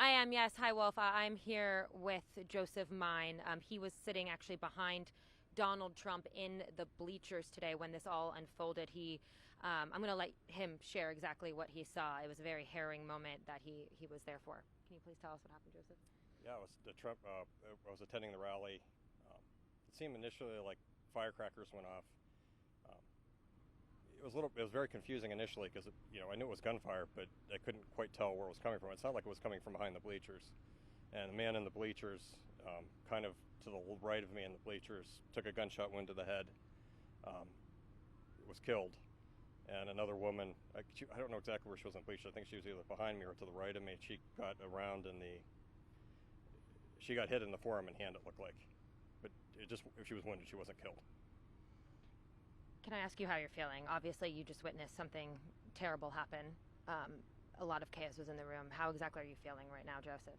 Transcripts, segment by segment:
I am, yes. Hi, Wolf. I'm here with Joseph Mine. He was sitting actually behind Donald Trump in the bleachers today when this all unfolded. I'm going to let him share exactly what he saw. It was a very harrowing moment that he was there for. Can you please tell us what happened, Joseph? Yeah, it was the Trump. I was attending the rally. It seemed initially like firecrackers went off. Um, it was very confusing initially because I knew it was gunfire, but I couldn't quite tell where it was coming from. It sounded like it was coming from behind the bleachers, and the man in the bleachers, kind of to the right of me in the bleachers, took a gunshot wound to the head. Was killed, and another woman. I don't know exactly where she was in the bleachers. I think she was either behind me or to the right of me. She got around she got hit in the forearm and hand. It looked like, but if she was wounded, she wasn't killed. Can I ask you how you're feeling? Obviously, you just witnessed something terrible happen. A lot of chaos was in the room. How exactly are you feeling right now, Joseph?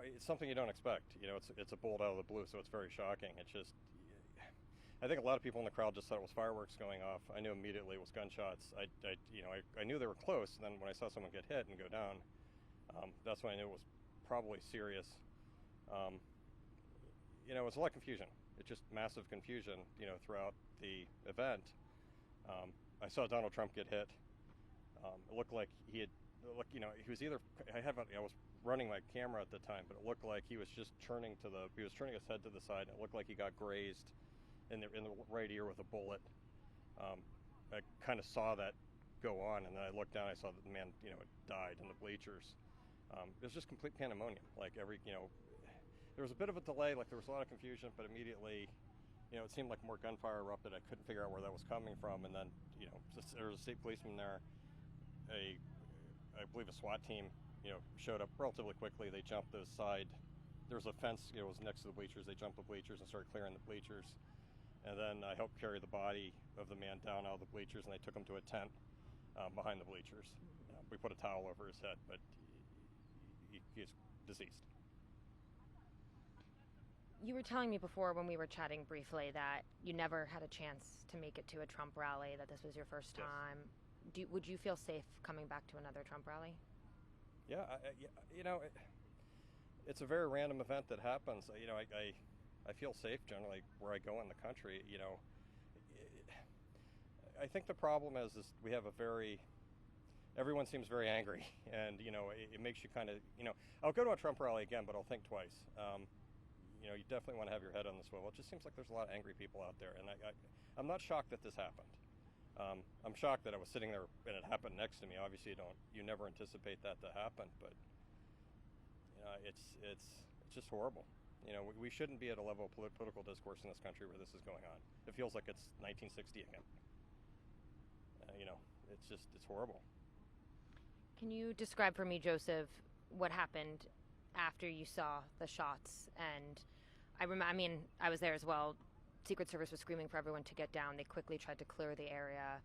It's something you don't expect. It's a bolt out of the blue, so it's very shocking. It's just, I think a lot of people in the crowd just thought it was fireworks going off. I knew immediately it was gunshots. I knew they were close, and then when I saw someone get hit and go down, that's when I knew it was probably serious. It was a lot of confusion. It's just massive confusion, throughout the event. I saw Donald Trump get hit. It looked like he was either, I was running my camera at the time, but it looked like he was just turning his head to the side, and it looked like he got grazed in the right ear with a bullet. I kind of saw that go on, and then I looked down, I saw that the man, had died in the bleachers. It was just complete pandemonium. Like there was a bit of a delay, like there was a lot of confusion, but immediately, it seemed like more gunfire erupted. I couldn't figure out where that was coming from, and then, there was a state policeman there. I believe a SWAT team, showed up relatively quickly. They jumped the side. There was a fence, it was next to the bleachers. They jumped the bleachers and started clearing the bleachers. And then I helped carry the body of the man down out of the bleachers, and they took him to a tent behind the bleachers. We put a towel over his head, but he's deceased. You were telling me before when we were chatting briefly that you never had a chance to make it to a Trump rally, that this was your first time. Yes. Would you feel safe coming back to another Trump rally? Yeah, it's a very random event that happens. I feel safe generally where I go in the country. I think the problem is we have everyone seems very angry, and it makes you kind of I'll go to a Trump rally again, but I'll think twice. You definitely want to have your head on the swivel. It just seems like there's a lot of angry people out there, and I'm not shocked that this happened. I'm shocked that I was sitting there and it happened next to me. Obviously, you never anticipate that to happen, but it's just horrible. We shouldn't be at a level of political discourse in this country where this is going on. It feels like it's 1960 again. It's horrible. Can you describe for me, Joseph, what happened after you saw the shots? And I was there as well. Secret Service was screaming for everyone to get down. They quickly tried to clear the area.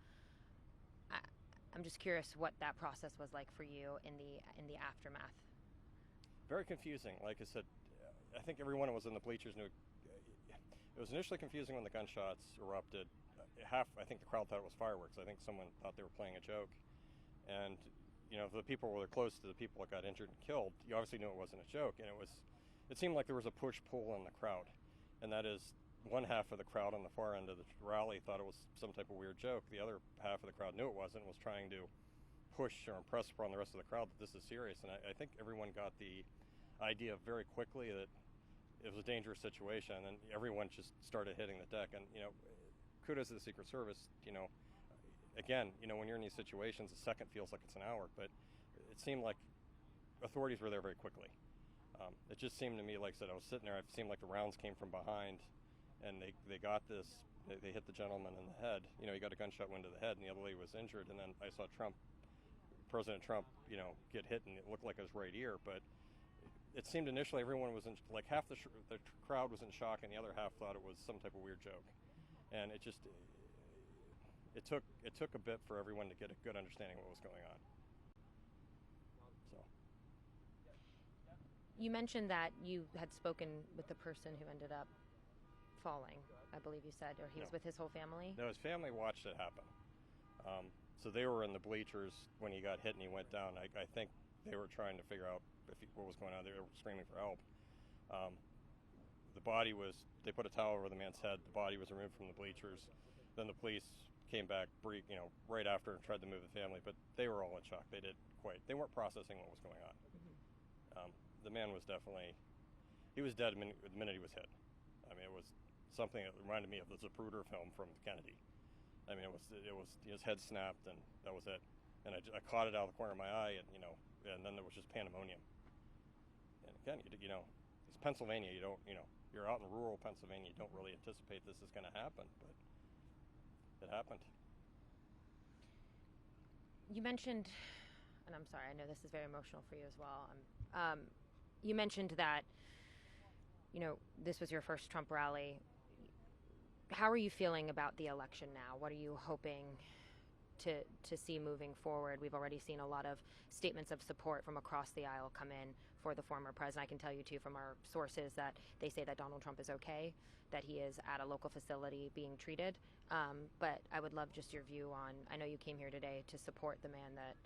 I'm just curious what that process was like for you in the aftermath. Very confusing. Like I said, I think everyone who was in the bleachers knew. It was initially confusing when the gunshots erupted. I think the crowd thought it was fireworks. I think someone thought they were playing a joke. And, the people who were close to the people that got injured and killed, you obviously knew it wasn't a joke. And it seemed like there was a push-pull in the crowd. And that is, one half of the crowd on the far end of the rally thought it was some type of weird joke. The other half of the crowd knew it wasn't and was trying to push or impress upon the rest of the crowd that this is serious. And I think everyone got the idea very quickly that it was a dangerous situation, and everyone just started hitting the deck. And kudos to the Secret Service. Again, when you're in these situations, a second feels like it's an hour, but it seemed like authorities were there very quickly. It just seemed to me, like I said, I was sitting there, it seemed like the rounds came from behind, and they got this. They hit the gentleman in the head. He got a gunshot wound to the head, and the other lady was injured. And then I saw President Trump, get hit, and it looked like his right ear, but it seemed initially everyone was like half the crowd was in shock, and the other half thought it was some type of weird joke. And it took a bit for everyone to get a good understanding of what was going on. So, you mentioned that you had spoken with the person who ended up falling, I believe you said, or he was with his whole family? No, his family watched it happen. So they were in the bleachers when he got hit and he went down. I think they were trying to figure out what was going on. They were screaming for help. The body was, they put a towel over the man's head. The body was removed from the bleachers. Then the police came back, right after and tried to move the family, but they were all in shock. They weren't processing what was going on. The man was definitely, he was dead the minute he was hit. I mean, it was something that reminded me of the Zapruder film from Kennedy. I mean, it was his head snapped, and that was it. And I caught it out of the corner of my eye, and and then there was just pandemonium. And again, it's Pennsylvania. You're out in rural Pennsylvania. You don't really anticipate this is going to happen, but it happened. You mentioned, and I'm sorry, I know this is very emotional for you as well. You mentioned that, this was your first Trump rally. How are you feeling about the election now? What are you hoping to see moving forward? We've already seen a lot of statements of support from across the aisle come in for the former president. I can tell you, too, from our sources that they say that Donald Trump is okay, that he is at a local facility being treated. But I would love just your view on, I know you came here today to support the man that,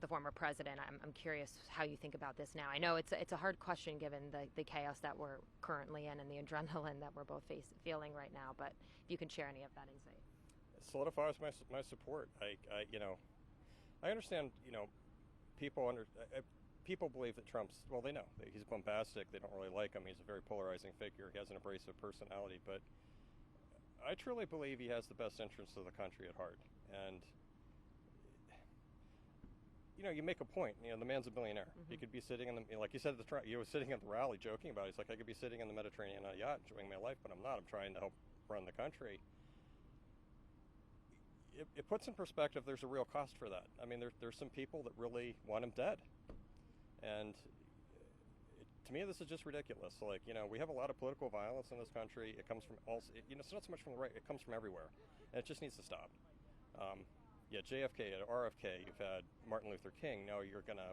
the former president. I'm curious how you think about this now. I know it's a hard question given the chaos that we're currently in and the adrenaline that we're both feeling right now, but if you can share any of that insight. It solidifies my support. I understand, people believe that Trump's, well, they know. He's bombastic. They don't really like him. He's a very polarizing figure. He has an abrasive personality, but I truly believe he has the best interests of the country at heart. And you make a point. The man's a billionaire. He could be sitting like you said, he was sitting at the rally joking about it. He's like, I could be sitting in the Mediterranean on a yacht enjoying my life, but I'm not. I'm trying to help run the country. It puts in perspective there's a real cost for that. I mean, there's some people that really want him dead. And to me, this is just ridiculous. We have a lot of political violence in this country. It comes from it's not so much from the right. It comes from everywhere. And it just needs to stop. JFK, at RFK, you've had Martin Luther King. Now you're going to,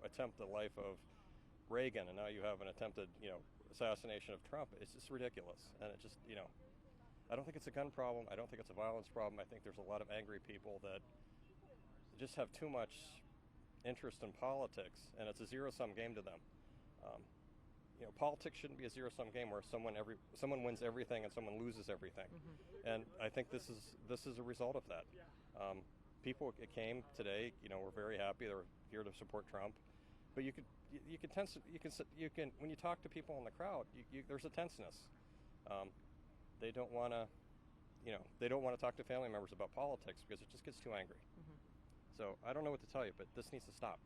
attempt the life of Reagan, and now you have an attempted, assassination of Trump. It's just ridiculous. And it just, I don't think it's a gun problem. I don't think it's a violence problem. I think there's a lot of angry people that just have too much interest in politics, and it's a zero-sum game to them. Politics shouldn't be a zero-sum game where someone wins everything and someone loses everything. And I think this is a result of that. People came today, were very happy. They were here to support Trump. But you can when you talk to people in the crowd, there's a tenseness. They don't want to talk to family members about politics because it just gets too angry. So I don't know what to tell you, but this needs to stop.